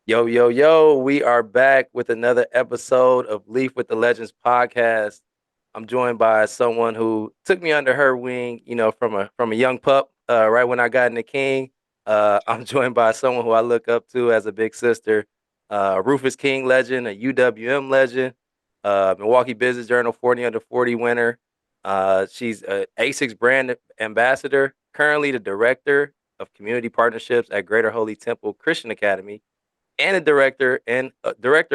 Yo, yo, yo, we are back with another episode of Leaf with the Legends podcast. I'm joined by someone who took me under her wing, from a young pup, right when I got into King. I'm joined by someone who I look up to as a big sister, Rufus King legend, a UWM legend, Milwaukee Business Journal 40 under 40 winner. She's a ASICS brand ambassador, currently the director of community partnerships at Greater Holy Temple Christian Academy and a director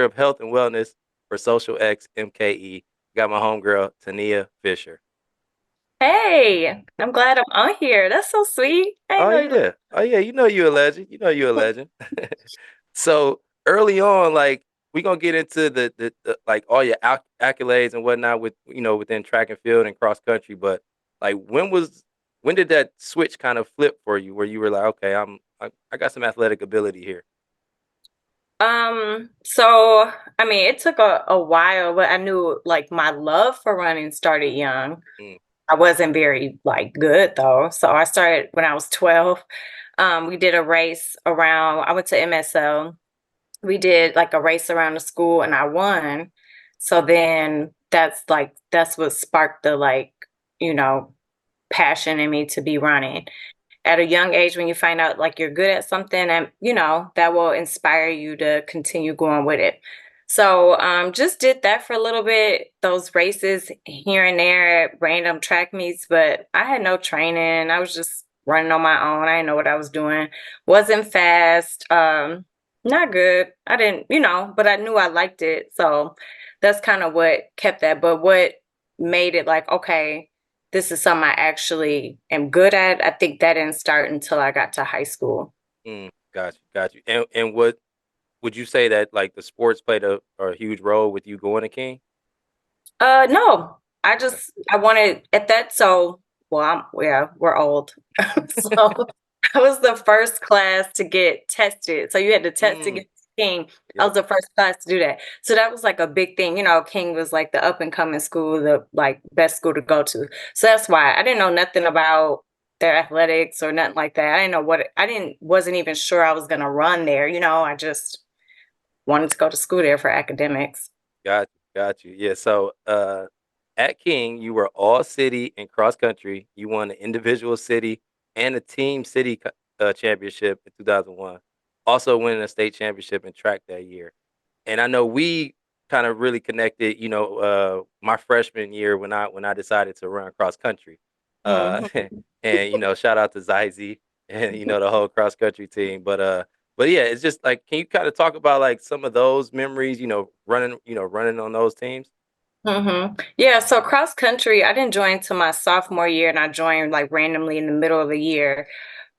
of health and wellness for Social X MKE. Got my homegirl Tenia Fisher. Hey, I'm glad I'm on here. That's so sweet. I Oh didn't know you. yeah, oh yeah. You know you a legend. You know you a legend. So early on, like we gonna get into the like all your accolades and whatnot with within track and field and cross country. But like when did that switch kind of flip for you where you were like, okay, I got some athletic ability here. So I mean, it took a while, but I knew like my love for running started young. Mm, I wasn't very like good though. So I started when I was 12. We did a race around, I went to MSO. We did like a race around the school and I won. So then that's what sparked the you know, passion in me to be running. At a young age, when you find out like you're good at something, and that will inspire you to continue going with it. So just did that for a little bit, those races here and there at random track meets, but I had no training. I was just running on my own. I didn't know what I was doing. Wasn't fast. Not good. I didn't, but I knew I liked it. So that's kind of what kept that. But what made it like, okay, this is something I actually am good at. I think that didn't start until I got to high school. got you, got you. And what would you say that like the sports played a huge role with you going to King? No, Okay. I wanted at that. So, well, yeah, we're old. So I was the first class to get tested. So you had to test to Mm, get to King. I yep. was the first class to do that. So that was like a big thing. King was like the up and coming school, the like best school to go to. So that's why I didn't know nothing about their athletics or nothing like that. I didn't know wasn't even sure I was gonna run there. I just wanted to go to school there for academics. Got you, got you. Yeah. So at King, you were all city and cross country. You won the individual city and the team city championship in 2001. Also winning a state championship in track that year. And I know we kind of really connected, my freshman year when I decided to run cross country. Uh Mhm. and shout out to Zizi and the whole cross country team. But yeah, it's just like can you kind of talk about like some of those memories, running on those teams? Yeah, so cross country, I didn't join till my sophomore year, and I joined like randomly in the middle of the year,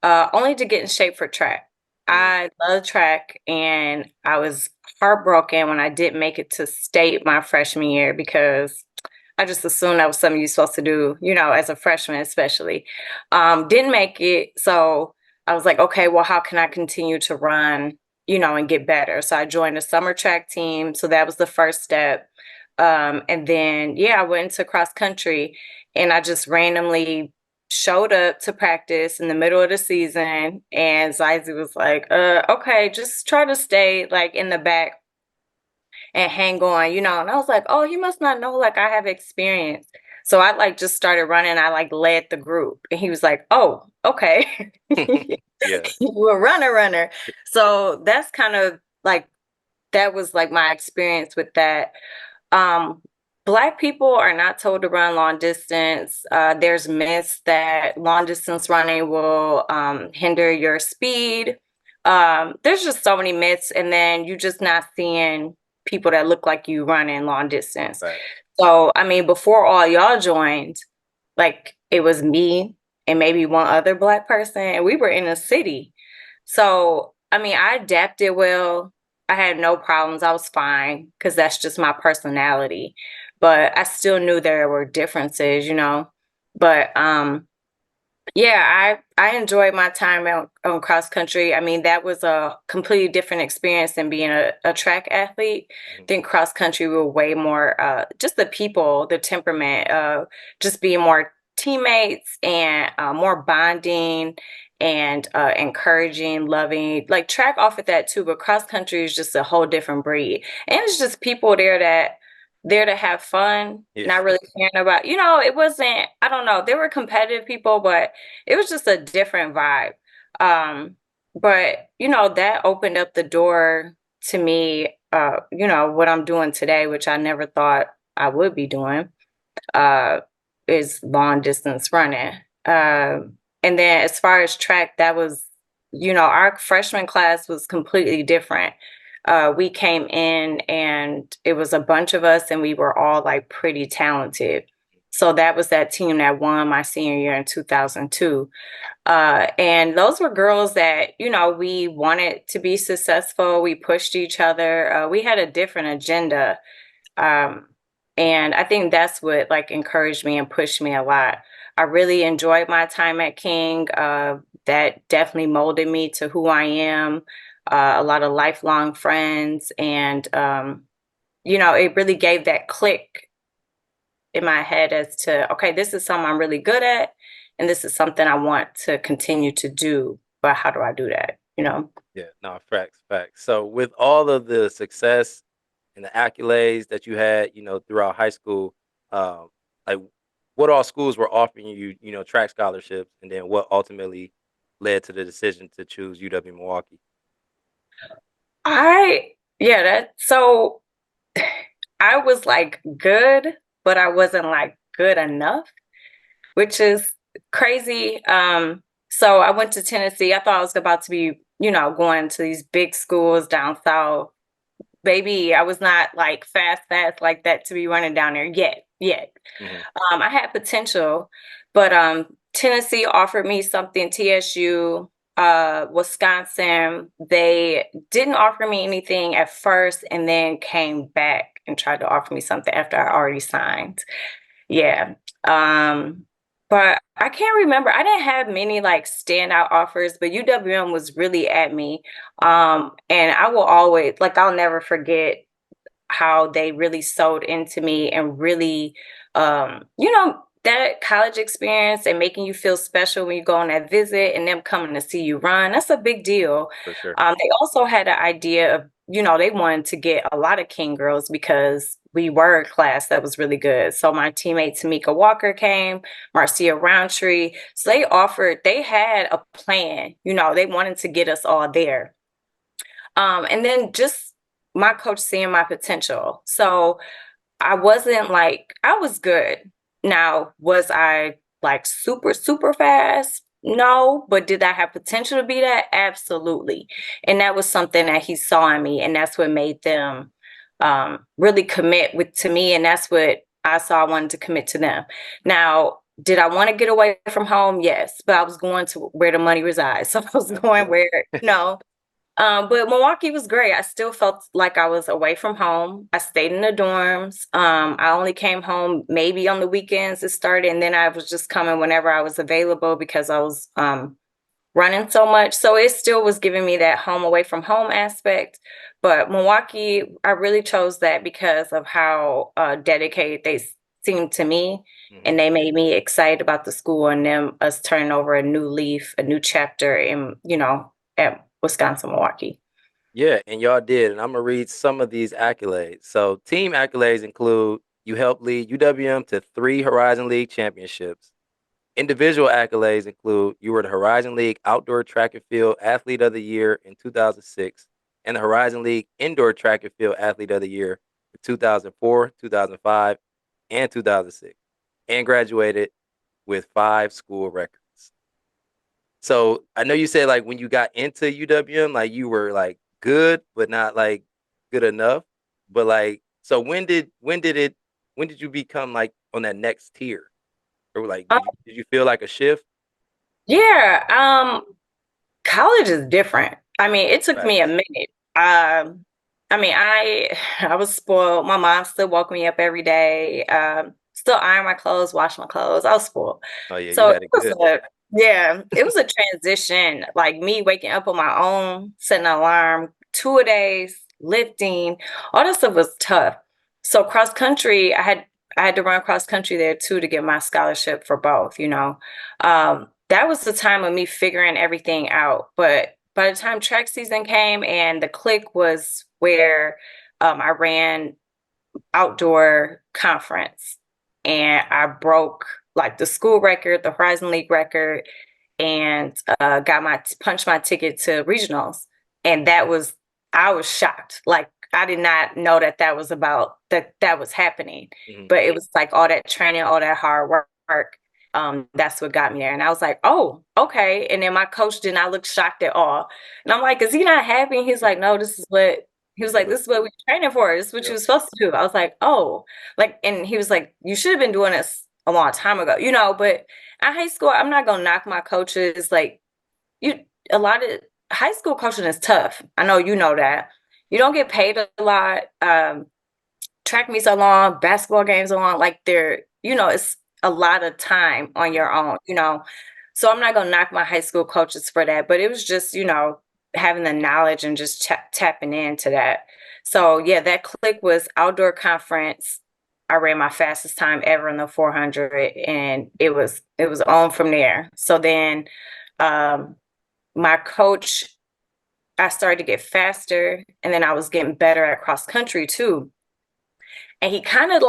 only to get in shape for track. Mm, I love track, and I was heartbroken when I didn't make it to state my freshman year because I just assumed that was something you're supposed to do, as a freshman, especially. Didn't make it, so I was like, okay, well, how can I continue to run, and get better? So I joined a summer track team, so that was the first step. And then, yeah, I went into cross country and I just randomly showed up to practice in the middle of the season. And Zizi was like, okay, just try to stay like in the back and hang on, And I was like, oh, he must not know like I have experience. So I like just started running. I like led the group. And he was like, oh, okay. yeah. You a runner. So that's kind of like that was like my experience with that. um, Black people are not told to run long distance. There's myths that long distance running will hinder your speed. There's just so many myths, and then you just not seeing people that look like you running long distance. Facts. So, I mean, before all y'all joined, like it was me and maybe one other Black person, and we were in a city. So, I mean, I adapted well. I had no problems. I was fine because that's just my personality. But I still knew there were differences. But yeah, I enjoyed my time on cross country. I mean, that was a completely different experience than being a track athlete. I Mhm. think cross country were way more just the people, the temperament, just being more teammates and more bonding and encouraging, loving. Like track offered that too, but cross country is just a whole different breed. And it's just people there to have fun, Yeah. not really caring about, it wasn't, I don't know, there were competitive people, but it was just a different vibe. But that opened up the door to me, what I'm doing today, which I never thought I would be doing, uh, is long distance running. And then as far as track, that was, our freshman class was completely different. We came in and it was a bunch of us and we were all like pretty talented. So that was that team that won my senior year in 2002. And those were girls that, we wanted to be successful. We pushed each other. We had a different agenda. Um, and I think that's what like encouraged me and pushed me a lot. I really enjoyed my time at King. That definitely molded me to who I am. A lot of lifelong friends, and it really gave that click in my head as to, okay, this is something I'm really good at, and this is something I want to continue to do. But how do I do that? Yeah, no, facts, facts. So with all of the success and the accolades that you had, throughout high school, um, like what all schools were offering you, track scholarships, and then what ultimately led to the decision to choose UW-Milwaukee? That so I was like good, but I wasn't like good enough, which is crazy. So I went to Tennessee. I thought I was about to be, going to these big schools down south. Baby, I was not like fast like that to be running down there yet. Hmm. I had potential, but Tennessee offered me something, TSU, Wisconsin. They didn't offer me anything at first and then came back and tried to offer me something after I already signed. Yeah. Um, but I can't remember. I didn't have many like standout offers, but UWM was really at me. And I will always like I'll never forget how they really sold into me and really that college experience and making you feel special when you go on that visit and them coming to see you run, that's a big deal. For sure. They also had an idea of, they wanted to get a lot of King girls because we were a class that was really good. So my teammate Tamika Walker came, Marcia Roundtree. So they had a plan, they wanted to get us all there. And then just my coach seeing my potential. So I was good. Now, was I like super, super fast? No, but did I have potential to be that? Absolutely. And that was something that he saw in me, and that's what made them really commit to me. And that's what I saw I wanted to commit to them. Now, did I want to get away from home? Yes, but I was going to where the money resides. So I was going where, but Milwaukee was great. I still felt like I was away from home. I stayed in the dorms. I only came home maybe on the weekends it started, and then I was just coming whenever I was available because I was running so much. So it still was giving me that home away from home aspect. But Milwaukee, I really chose that because of how dedicated they seemed to me. Hmm. And they made me excited about the school and us turning over a new leaf, a new chapter in, at Wisconsin, Milwaukee. Yeah, and y'all did. And I'm gonna read some of these accolades. So team accolades include you helped lead UWM to 3 Horizon League championships. Individual accolades include you were the Horizon League Outdoor Track and Field Athlete of the Year in 2006 and the Horizon League Indoor Track and Field Athlete of the Year in 2004, 2005, and 2006, and graduated with 5 school records. So I know you said like when you got into UWM, like you were like good, but not like good enough. But like, so when did you become like on that next tier? Or like did you feel like a shift? Yeah, college is different. I mean, it took me a Facts. minute. I mean, I was spoiled. My mom still woke me up every day. Still iron my clothes, wash my clothes. I was spoiled. Oh yeah, you So had it good. it was a transition. Like me waking up on my own, setting an alarm, 2 a days, lifting, all that stuff was tough. So cross country, I had to run cross country there too to get my scholarship for both, you know. That was the time of me figuring everything out. But by the time track season came and the click was where I ran outdoor conference and I broke like the school record, the Horizon League record, and got my punched my ticket to regionals. And that was I was shocked. Like I did not know that that was about that was happening. Hmm. But it was like all that training, all that hard work. That's what got me there. And I was like, oh, okay. And then my coach did not look shocked at all. And I'm like, is he not happy? And he's like, no, this is what he was You like, do it. this is what we're training for. This is what you Yep. were supposed to do. I was like, oh, like, and he was like, you should have been doing this a long time ago, you know, but at high school, I'm not gonna knock my coaches. Like you a lot of high school coaching is tough. I know you know that. You don't get paid a lot. Track meets are long, basketball games are long, like they're, you know, it's a lot of time on Mhm. your own, you know. So I'm not gonna knock my high school coaches for that, but it was just, you know, having the knowledge and just tapping into that. So yeah, that click was outdoor conference. I ran my fastest time ever in the 400, and it was on from there. So then um, my coach, I started to get faster, and then I was getting better at cross country too. And he kind of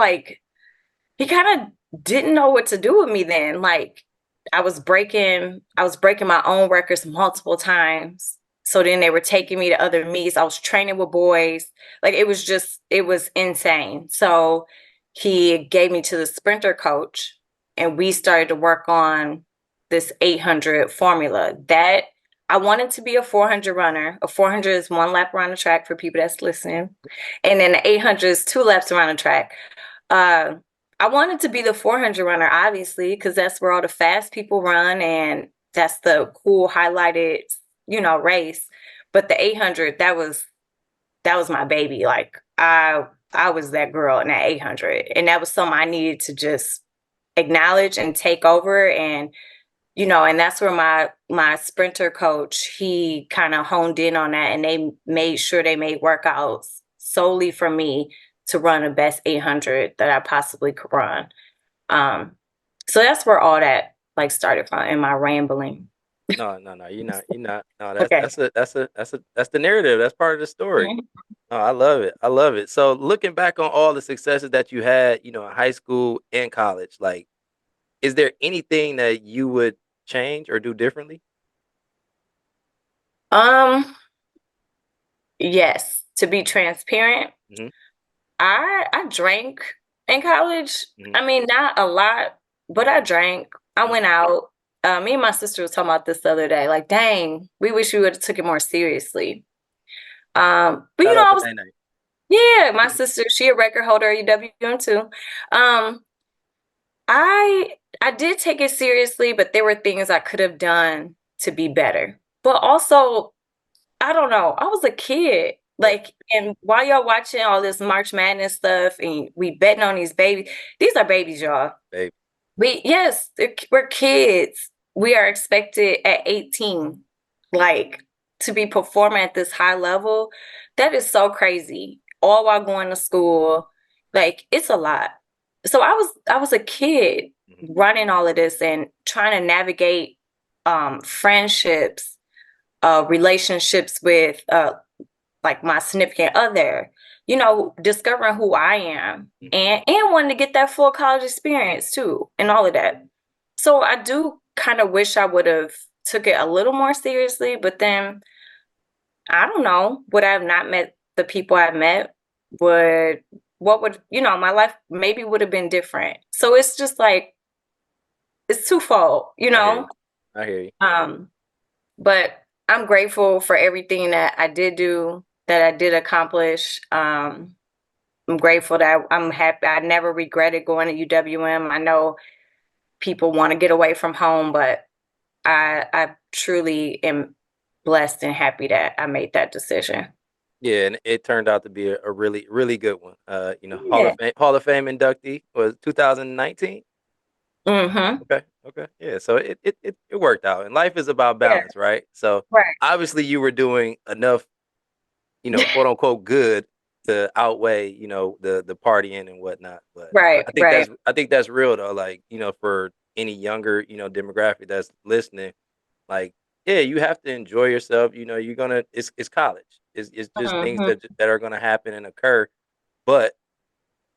didn't know what to do with me then. Like I was breaking my own records multiple times. So then they were taking me to other meets. I was training with boys. Like it was insane. So he gave me to the sprinter coach and we started to work on this 800 formula that I wanted to be a 400 runner. A 400 is one lap around the track for people that's listening. And then the 800 is two laps around the track. Uh, I wanted to be the 400 runner, obviously, because that's where all the fast people run and that's the cool highlighted, you know, race. But the 800, that was my baby. Like I was that girl in that 800, and that was something I needed to just acknowledge and take over. And you know, and that's where my sprinter coach, he kind of honed in on that, and they made sure they made workouts solely for me to run the best 800 that I possibly could run. Um, so that's where all that like started from in my rambling. No, no, no. You're not. You're not. No, Okay. that's the narrative. That's part of the story. Mhm. Oh, I love it. I love it. So looking back on all the successes that you had, in high school and college, like, is there anything that you would change or do differently? Um, yes, to be transparent, Hmm. I drank in college. Hmm. I mean, not a lot, but I drank. I Hmm. went out. Me and my sister was talking about this the other day. Like, dang, we wish we would have took it more seriously. But you Shout know, out I to was Nene. yeah, my sister, she a record holder at UW too. Um, I did take it seriously, but there were things I could have done to be better. But also, I don't know. I was a kid. Yep, Like, and while y'all watching all this March Madness stuff and we betting on these are babies, y'all. baby. Yes, we're kids. We are expected at 18, like, to be performing at this high level. That is so crazy. All while going to school. Like, it's a lot. So I was a kid Hmm. running all of this and trying to navigate friendships, relationships with like my significant other, you know, discovering who I am Hmm. and wanting to get that full college experience too and all of that. So I do kind of wish I would have took it a little more seriously, but then I don't know, would I have not met the people I met? Would what would, you know, my life maybe would have been different. So it's just like it's twofold, you I hear you. know? I hear you. Um but I'm grateful for everything that I did do, that I did accomplish. I'm grateful that I'm happy. I never regretted going to UWM. I know people want to get away from home, but I truly am blessed and happy that I made that decision. Yeah, and it turned out to be a really, really good one. Yeah. Hall of Fame inductee was 2019. Mm-hmm. Okay, okay, yeah. So it worked out, and life is about Yeah. balance, right? So Right. obviously, you were doing enough, quote unquote, good. to outweigh, the partying and whatnot. But Right, right. I think that's real though. Like, for any younger, demographic that's listening, like, yeah, you have to enjoy yourself. You're gonna it's college. It's just things Mhm, that are gonna happen and occur. But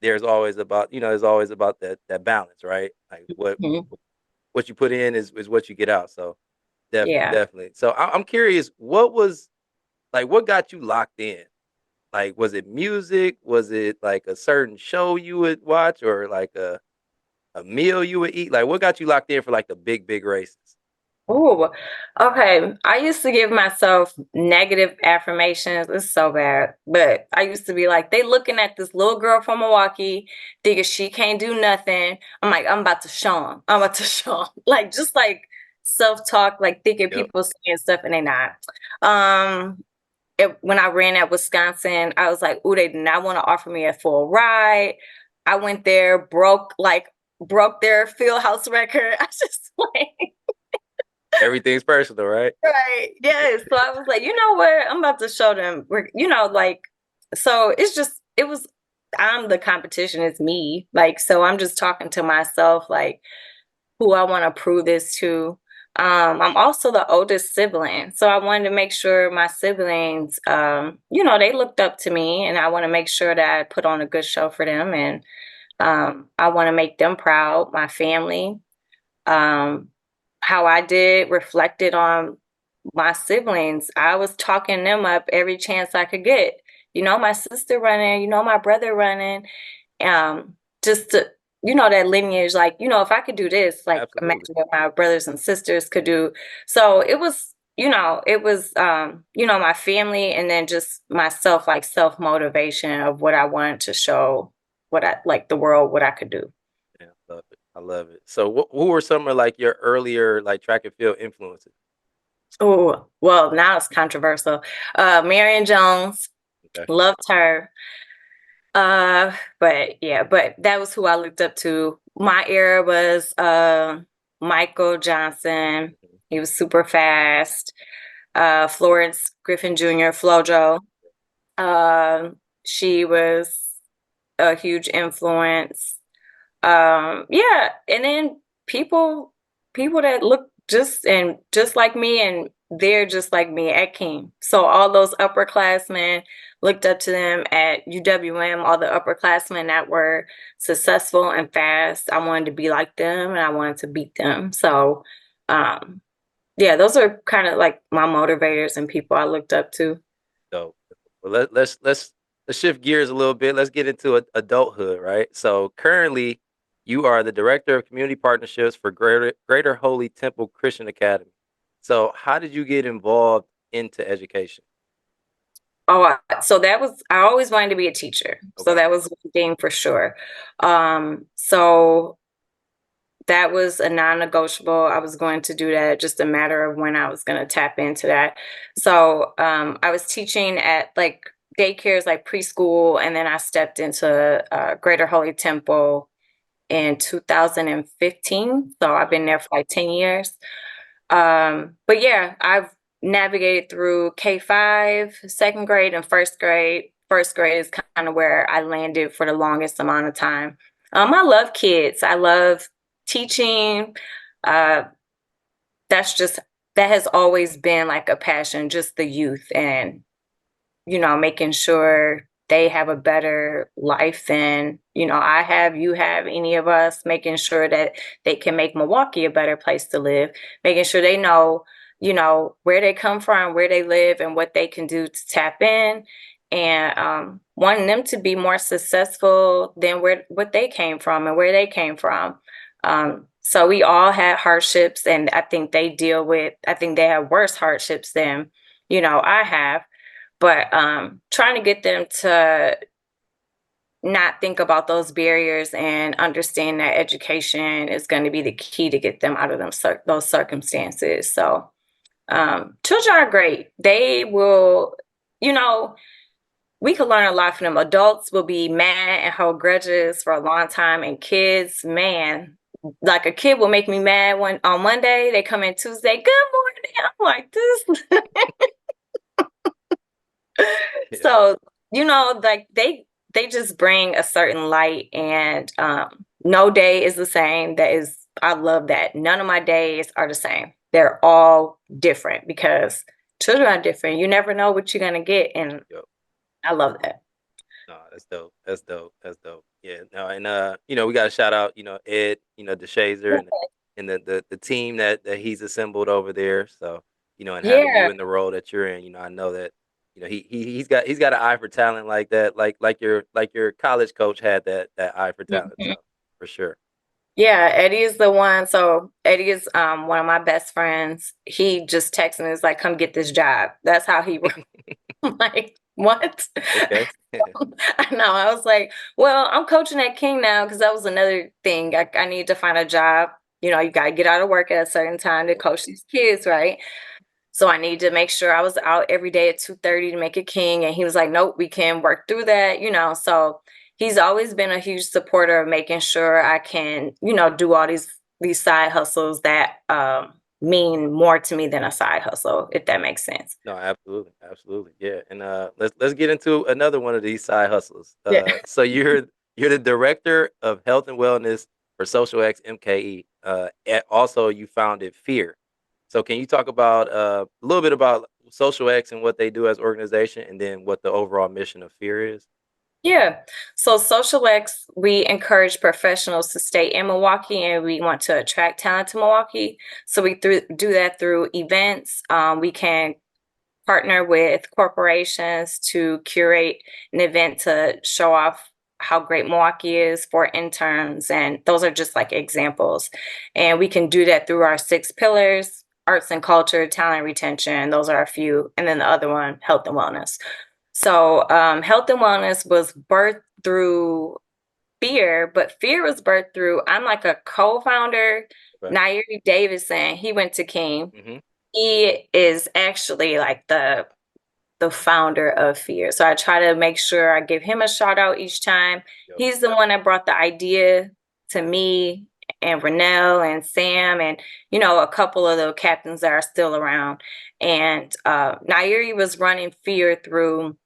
there's always about that balance, right? Like mhm. what you put in is what you get out. So definitely, Yeah. definitely. So I'm curious, what got you locked in? Like, was it music? Was it like a certain show you would watch, or like a meal you would eat? Like, what got you locked in for like the big races? Oh, okay. I used to give myself negative affirmations. It's so bad. But I used to be like, they looking at this little girl from Milwaukee, thinking she can't do nothing. I'm like, I'm about to show them. I'm about to show them. Like, just like self-talk, like thinking Yep. people saying stuff and they not. Um, when I ran at Wisconsin, I was like, ooh, they did not want to offer me a full ride. I went there, broke their field house record. I just like Everything's personal, right? right. Yes. So I was like, you know what? I'm about to show them. Like, so I'm the competition, it's me. Like, so I'm just talking to myself, like, who I want to prove this to. I'm also the oldest sibling. So I wanted to make sure my siblings, they looked up to me and I want to make sure that I put on a good show for them. And I want to make them proud, my family. Um, how I did reflected on my siblings. I was talking them up every chance I could get. My sister running, my brother running, just to, that lineage, like, if I could do this, like Absolutely. imagine what my brothers and sisters could do. So my family and then just myself, like self motivation of what I wanted to show what I like the world, what I could do. Yeah, I love it. I love it. So, who were some of like your earlier like track and field influences? Oh, well, now it's controversial. Marion Jones, Okay. loved her. But yeah, but that was who I looked up to. My era was Michael Johnson. Mhm. He was super fast. Florence Griffin Jr., Flojo. She was a huge influence. Yeah, and then people that look just like me and they're just like me at King. So all those upperclassmen looked up to them at UWM, all the upperclassmen that were successful and fast. I wanted to be like them and I wanted to beat them. So um yeah, those are kind of like my motivators and people I looked up to. So, well, let's shift gears a little bit. Let's get into adulthood, right? So, currently, you are the director of community partnerships for Greater Holy Temple Christian Academy. So, how did you get involved into education? So I always wanted to be a teacher. So Okay. that was one thing for sure. So that was a non-negotiable. I was going to do that, just a matter of when I was going to tap into that. So I was teaching at like daycares, like preschool, and then I stepped into Greater Holy Temple in 2015. So I've been there for like 10 years. But yeah, I've navigated through K-5, second grade, and first grade. First grade is kind of where I landed for the longest amount of time. I love kids. I love teaching. Uh, that's just that has always been like a passion, just the youth and making sure they have a better life than, I have, you have, any of us, making sure that they can make Milwaukee a better place to live, making sure they know, where they come from, where they live, and what they can do to tap in, and wanting them to be more successful than what they came from and where they came from. So we all had hardships, and I think they have worse hardships than, I have, but trying to get them to not think about those barriers and understand that education is going to be the key to get them out of those circumstances. So children are great. They will, you know, we could learn a lot from them. Adults will be mad and hold grudges for a long time, and kids, man, like a kid will make me mad when on Monday they come in Tuesday. Good morning. I'm like this. Yeah. So like they just bring a certain light, and no day is the same. I love that. None of my days are the same. They're all different because children are different. You never know what you're gonna get, and Yep. I love that. No, that's dope. That's dope. That's dope. Yeah. No, and we got to shout out, Ed, DeShazer and the team that he's assembled over there. So, and having you Yeah. in the role that you're in, I know that, he's got an eye for talent like that, like your college coach had that eye for talent. Mhm. So for sure. Yeah, Eddie is the one. So Eddie is one of my best friends. He just texted me, is like, come get this job. That's how he I'm like, what? Okay. I know. I was like, well, I'm coaching at King now because that was another thing. I need to find a job. You got to get out of work at a certain time to coach these kids, right? So I need to make sure I was out every day at 2:30 to make it King. And he was like, nope, we can work through that. So he's always been a huge supporter of making sure I can, do all these side hustles that mean more to me than a side hustle, if that makes sense. No, absolutely, absolutely, yeah. And let's get into another one of these side hustles. Yeah. So you're the director of health and wellness for Social X MKE. Also, you founded Fear. So can you talk about a little bit about Social X and what they do as an organization, and then what the overall mission of Fear is? Yeah. So Social X, we encourage professionals to stay in Milwaukee, and we want to attract talent to Milwaukee. So do that through events. We can partner with corporations to curate an event to show off how great Milwaukee is for interns. And those are just like examples. And we can do that through our 6 pillars: arts and culture, talent retention. Those are a few. And then the other one, health and wellness. So, health and wellness was birthed through Fear, but Fear was birthed through, I'm like a co-founder, Okay. Nairi Davidson. He went to King. Mm-hmm. He is actually like the founder of Fear. So I try to make sure I give him a shout out each time. Yep. He's the one that brought the idea to me and Renell and Sam and a couple of the captains that are still around. And Nairi was running Fear through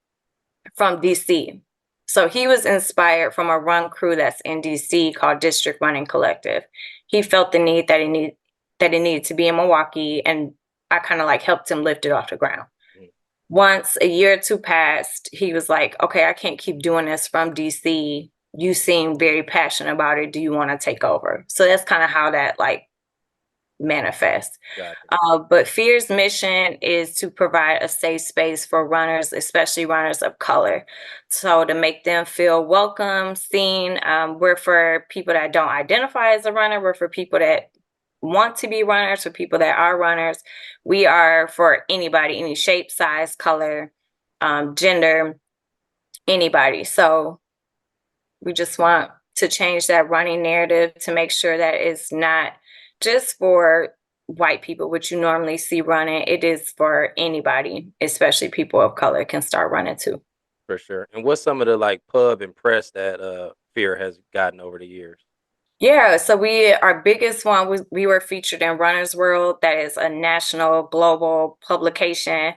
from DC. So he was inspired from a run crew that's in DC called District Running Collective. He felt the need that it needed to be in Milwaukee, and I kind of like helped him lift it off the ground. Mm. Once a year or two passed, he was like, okay, I can't keep doing this from DC. You seem very passionate about it. Do you want to take over? So that's kind of how that like manifests. Gotcha. But Fear's mission is to provide a safe space for runners, especially runners of color. So to make them feel welcome, seen. We're for people that don't identify as a runner. We're for people that want to be runners, for people that are runners. We are for anybody, any shape, size, color, gender, anybody. So we just want to change that running narrative to make sure that it's not just for white people, which you normally see running. It is for anybody, especially people of color, can start running too. For sure. And what's some of the like pub and press that Fear has gotten over the years? Yeah, so our biggest one was we were featured in Runner's World. That is a national global publication.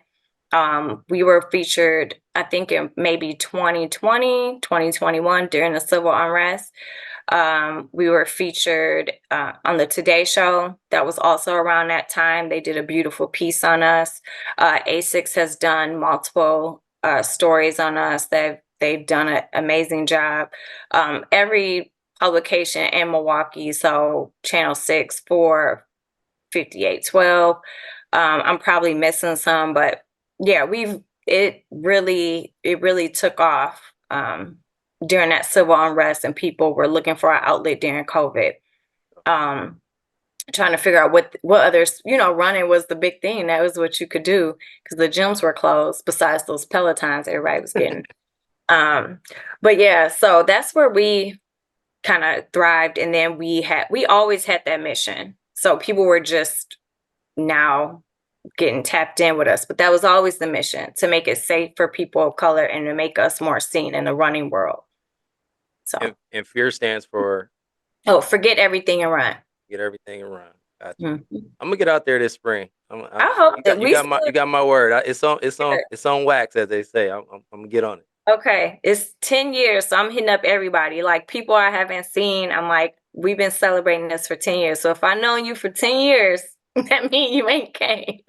We were featured, I think, in maybe 2020, 2021 during the civil unrest. We were featured on the Today Show. That was also around that time. They did a beautiful piece on us. ASICS has done multiple stories on us. They've done an amazing job. Every publication in Milwaukee, so Channel 6, 4, 5812. I'm probably missing some, but yeah, it really took off during that civil unrest, and people were looking for an outlet during COVID. Um, Trying to figure out what others, running was the big thing. That was what you could do because the gyms were closed. Besides those Pelotons, everybody was getting. Um, but yeah, so that's where we kind of thrived, and then we always had that mission. So people were just now getting tapped in with us, but that was always the mission, to make it safe for people of color and to make us more seen in the running world. So, And Fear stands for oh, forget everything and run. get everything around. Gotcha. Mhm. I'm gonna get out there this spring. I hope You that got we you got my still you got my word. It's on good. it's on wax, as they say. I'm gonna get on it. Okay, it's 10 years, so I'm hitting up everybody. Like people I haven't seen, I'm like, we've been celebrating this for 10 years. So if I've known you for 10 years, that means you ain't came.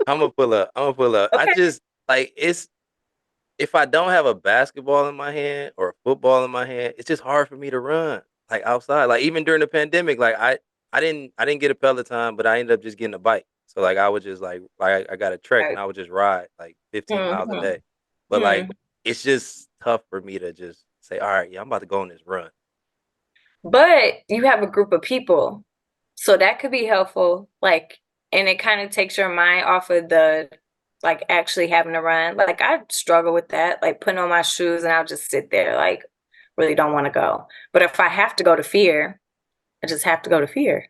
I'm gonna pull up. I'm gonna pull up. I Okay. just like it's if I don't have a basketball in my hand or a football in my hand, it's just hard for me to run like outside. Like even during the pandemic, like I didn't get a Peloton, but I ended up just getting a bike. So like I would just like I got a trek and I would just ride like 15 miles a Mm-hmm. day. But like it's just tough for me to just say, all right, yeah, I'm about to go on this run. But you have a group of people, so that could be helpful. Like, and it kind of takes your mind off of the like actually having to run. Like, I struggle with that, like putting on my shoes and I'll just sit there, like, really don't want to go. But if I have to go to fear, I just have to go to fear.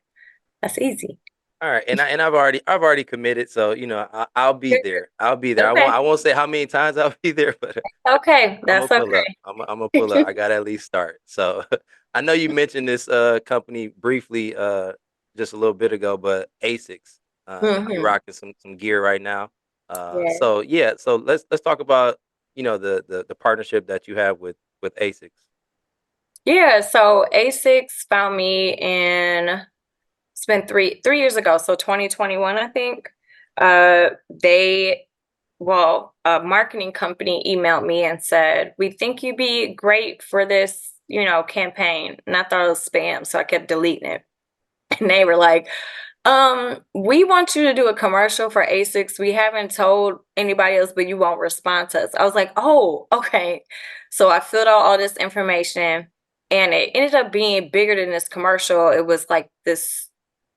That's easy. All right, and I've already committed, so I'll be there. I'll be there. I won't Okay. I won't say how many times I'll be there, but Okay. I'm gonna That's pull up. okay. I'm gonna pull up. I gotta at least start. So I know you mentioned this company briefly just a little bit ago, but ASICS. You Hmm. rocking some gear right now. Yeah. So yeah, so let's talk about the partnership that you have with ASICS. Yeah. So ASICS found me in it's been three years ago, so 2021, I think. They a marketing company emailed me and said, "We think you'd be great for this, campaign." And I thought it was spam, so I kept deleting it. And they were like, we want you to do a commercial for ASICS. We haven't told anybody else, but you won't respond to us." I was like, "Oh, okay." So I filled out all this information and it ended up being bigger than this commercial. It was like this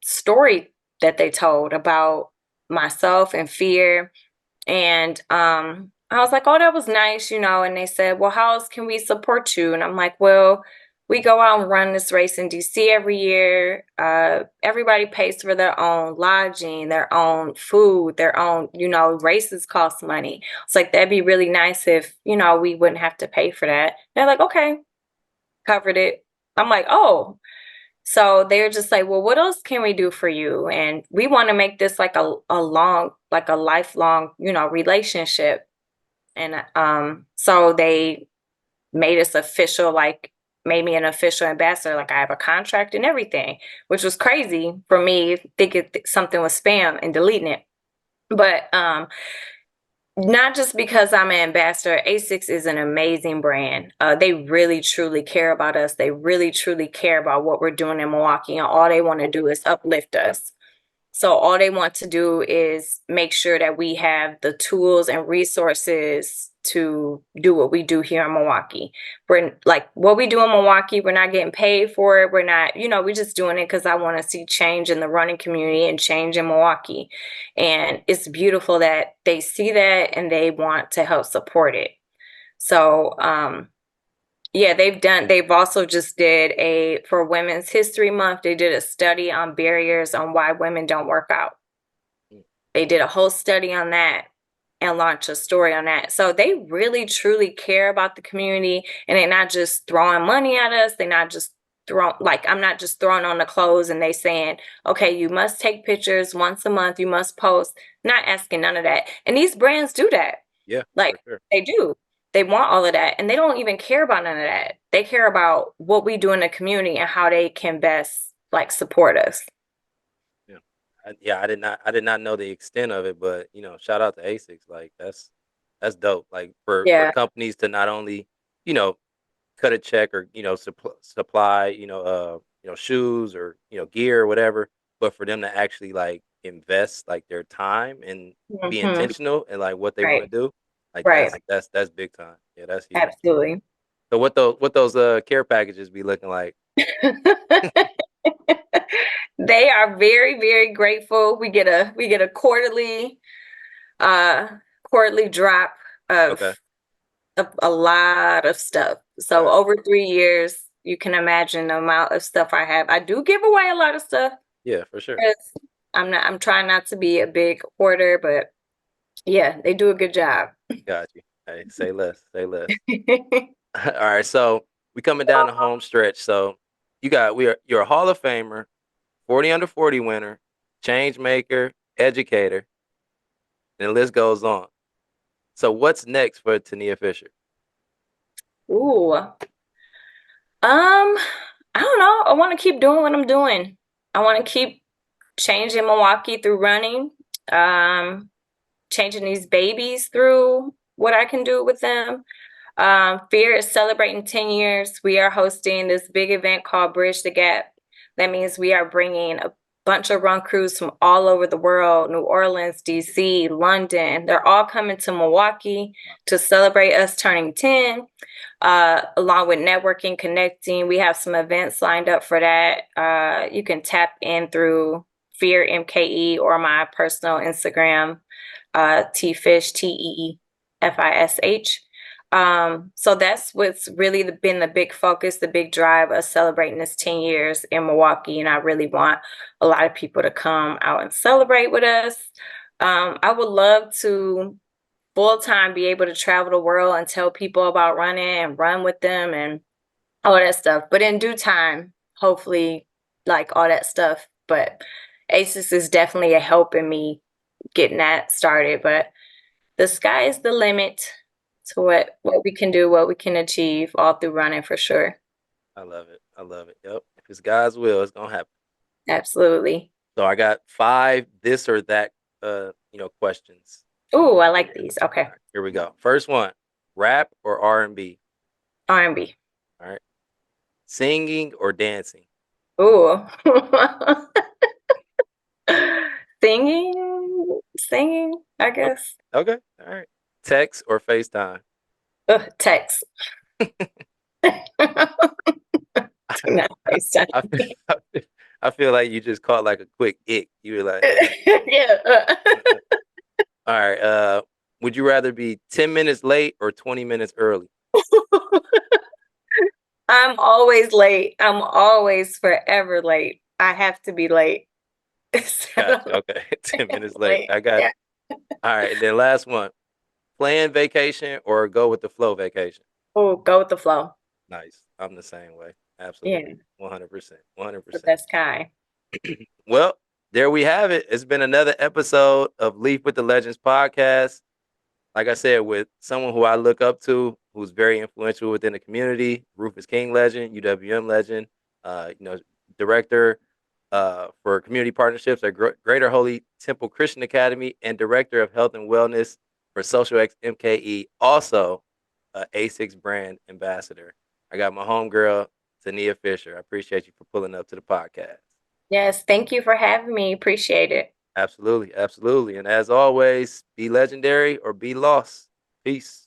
story that they told about myself and fear. And I was like, "Oh, that was nice," and they said, "Well, how else can we support you?" And I'm like, "Well, we go out and run this race in DC every year. Everybody pays for their own lodging, their own food, their own, races cost money. It's like that'd be really nice if, we wouldn't have to pay for that." They're like, "Okay," covered it. I'm like, "Oh." So they're just like, "Well, what else can we do for you? And we want to make this like like a lifelong, relationship." And so they made us official, like made me an official ambassador. Like I have a contract and everything, which was crazy for me thinking something was spam and deleting it. But not just because I'm an ambassador. ASICS is an amazing brand. They really truly care about us. They really truly care about what we're doing in Milwaukee, and all they want to do is uplift us. So all they want to do is make sure that we have the tools and resources to do what we do here in Milwaukee. We're like what we do in Milwaukee, we're not getting paid for it. We're not, we're just doing it because I want to see change in the running community and change in Milwaukee. And it's beautiful that they see that and they want to help support it. So yeah, they've also just did for Women's History Month, they did a study on barriers on why women don't work out. They did a whole study on that and launched a story on that. So they really truly care about the community, and they're not just throwing money at us. They're not just throwing, like, I'm not just throwing on the clothes and they saying, "Okay, you must take pictures once a month, you must post." Not asking none of that. And these brands do that. Yeah, Like for sure. they do. They want all of that. And they don't even care about none of that. They care about what we do in the community and how they can best like support us. Yeah. Yeah, I did not know the extent of it, but shout out to ASICS. Like that's dope. Like for Yeah. companies to not only, you know, cut a check or, supply, shoes or, gear or whatever, but for them to actually like invest like their time and be Hmm. intentional and like what they want to Right. do, like Right. that's big time. Yeah, that's huge. Absolutely. So what those care packages be looking like? They are very, very grateful. We get a uh quarterly drop Okay. of a lot of stuff. So Gotcha. over 3 years, you can imagine the amount of stuff I have. I do give away a lot of stuff Yeah, for sure. because I'm trying not to be a big hoarder, but yeah, they do a good job. Got you. Hey, say less. Say less. All right, so we coming down the home stretch. So you're a Hall of Famer, 40 under 40 winner, change maker, educator, and the list goes on. So what's next for Tenia Fisher? Ooh. I don't know. I want to keep doing what I'm doing. I want to keep changing Milwaukee through running. Um, Changing these babies through what I can do with them. Fear is celebrating 10 years. We are hosting this big event called Bridge the Gap. That means we are bringing a bunch of run crews from all over the world, New Orleans, DC, London. They're all coming to Milwaukee to celebrate us turning 10, along with networking, connecting. We have some events lined up for that. You can tap in through Fear MKE or my personal Instagram, Tfish, TEEFISH. So that's what's really been the big focus, the big drive of celebrating this 10 years in Milwaukee. And I really want a lot of people to come out and celebrate with us. I would love to full time be able to travel the world and tell people about running and run with them and all that stuff. But in due time, hopefully, like all that stuff. But ASICS is definitely a help in me getting that started. But the sky is the limit to what we can do, what we can achieve all through running for sure. I love it. I love it. Yep. If it's God's will, it's gonna happen. Absolutely. So I got 5 this or that questions. Ooh, I like these. Okay. All right, here we go. First one. Rap or R&B? R&B. All right. Singing or dancing? Ooh. Singing, I guess. Okay. All right. Text or FaceTime? Ugh, text. Not FaceTime. I feel, I feel like you just caught like a quick ick. You were like, Yeah. all right. Would you rather be 10 minutes late or 20 minutes early? I'm always late. I'm always forever late. I have to be late. Gotcha. Okay. 10 minutes late. Late. I got Yeah. it. All right. And then last one. Plan vacation or go with the flow vacation? Oh, go with the flow. Nice. I'm the same way. Yeah, Absolutely. 100%. but 100%. that's kind. Well, there we have it. It's been another episode of Leaf with the Legends podcast. Like I said, with someone who I look up to, who's very influential within the community, Rufus King legend, UWM legend, director for community partnerships at Greater Holy Temple Christian Academy, and director of health and wellness for Social X MKE, also ASICS brand ambassador. I got my homegirl, Tenia Fisher. I appreciate you for pulling up to the podcast. Yes, thank you for having me. Appreciate it. Absolutely, absolutely. And as always, be legendary or be lost. Peace.